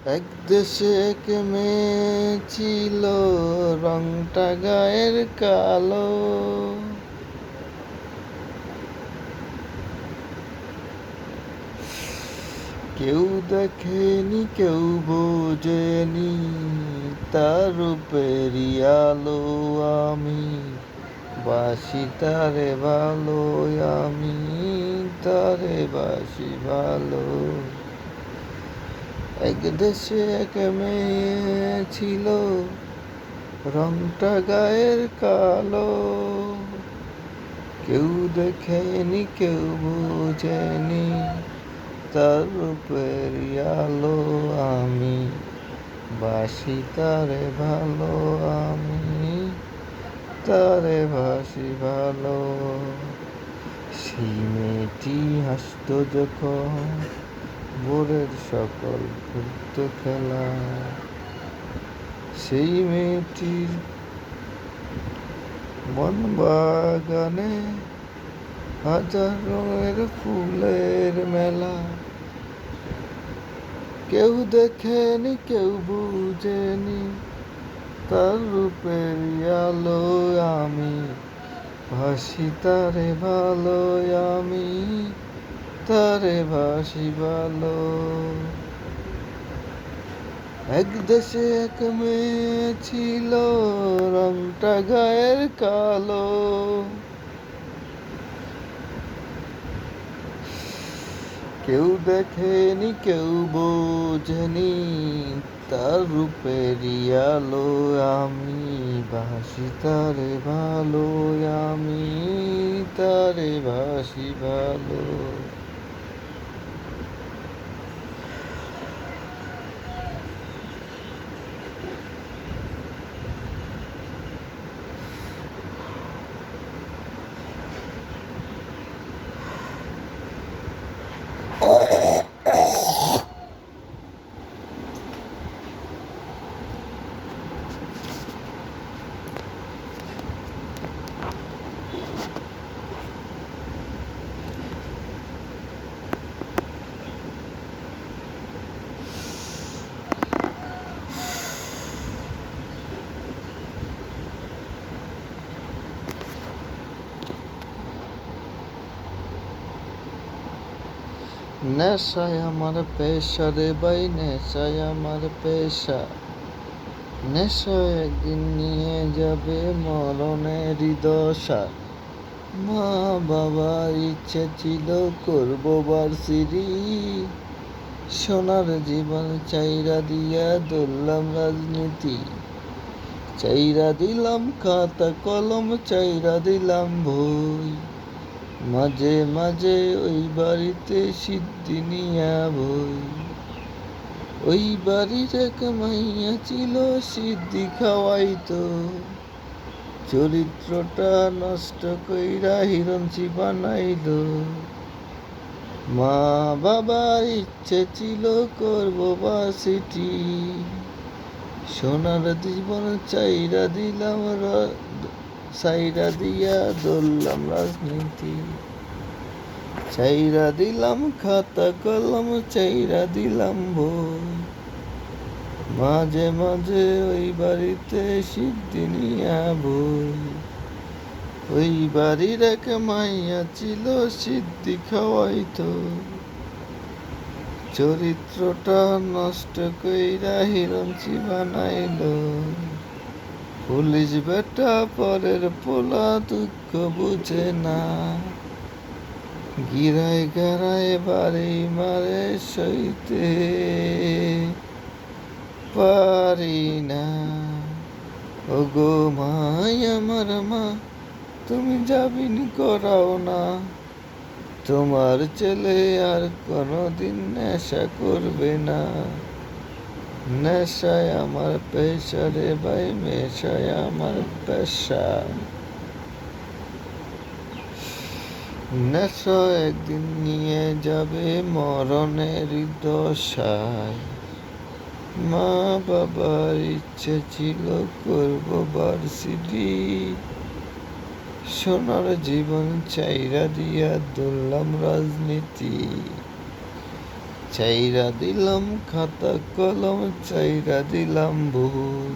এক দেশে এক মেয়ে ছিল, রংটা গায়ের কালো। কেউ দেখেনি, কেউ বোঝেনি তার রূপেরই আলো। আমি বাসি তারে ভালো, আমি তারে বাসি ভালো। এক দেশে এক মেয়ে ছিল, রংটা গায়ের কালো। কেউ দেখেনি, কেউ বোঝেনি তার রূপের আলো। আমি বাসি তারে ভালো, আমি তারে বাসি ভালো। সেই মেয়েটি হাসত যখন, ভোরের সকল ঘুরত খেলা। সেই মেয়েটির বন বাগানে হাজার রঙের ফুলের মেলা। কেউ দেখেনি, কেউ বুঝেনি তার রূপের আলো। আমি ভাসি তারে ভালো, আমি তারে ভাসি ভালো। এক দেশে এক মেয়ে ছিল, রংটা গায়ের কালো। কেউ দেখেনি, কেউ বোঝেনি তার রূপের আলো। আমি বাসি তারে ভালো, আমি তারে বাসি ভালো। নেশায় আমার পেশা রে ভাই, নেশায় আমার পেশা। নেশা একদিন নিয়ে যাবে মরণেরই দশা। মা বাবার ইচ্ছে ছিল করব ভার্সিটি, সোনার জীবন চাইরা দিয়া ধরলাম রাজনীতি। চাইরা দিলাম খাতা কলম, চাইরা দিলাম বই। মাঝে মাঝে ওই বাড়িতে সিদ্ধি নিয়া বই। ওই বাড়ির এক মাইয়া ছিল, সিদ্ধি খাওয়াইতো। চরিত্রটা নষ্ট কইরা হিরঞ্চি বানাইলো। মা বাবার ইচ্ছে ছিল করব ভার্সিটি, সোনার জীবন চাইরা দিলাম চাইরা দিয়া ধরলাম রাজনীতি। চাইরা দিলাম খাতা কলম, চাইরা দিলাম বই। মাঝে মাঝে ওই বাড়িতে সিদ্ধি নিয়া বই। ওই বাড়ির এক মাইয়া ছিল, সিদ্ধি খাওয়াইতো। চরিত্রটা নষ্ট কইরা হিরঞ্চি বানাইলো। পুলিশ বেটা পরের পোলা, দুঃখ বুঝে না। গিরায় গারায় বাড়ি মারে, সইতে পারি না। ওগো মাই আমার মা, তুমি জামিন করাও না। তোমার ছেলে আর কোনোদিন নেশা করবে না। নেশায় আমার পেশা রে ভাই, নেশায় আমার পেশা। নেশা একদিন নিয়ে যাবে মরণের দশায়। মা বাবার ইচ্ছে ছিল করব ভার্সিটি, সোনার জীবন চাইরা দিয়া ধরলাম রাজনীতি। চাইরা দিলাম খাতা কলম, চাইরা দিলাম বই।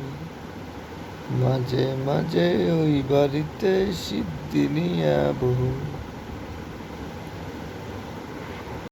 মাঝে মাঝে ওই বাড়িতে সিদ্ধি নিয়া বই।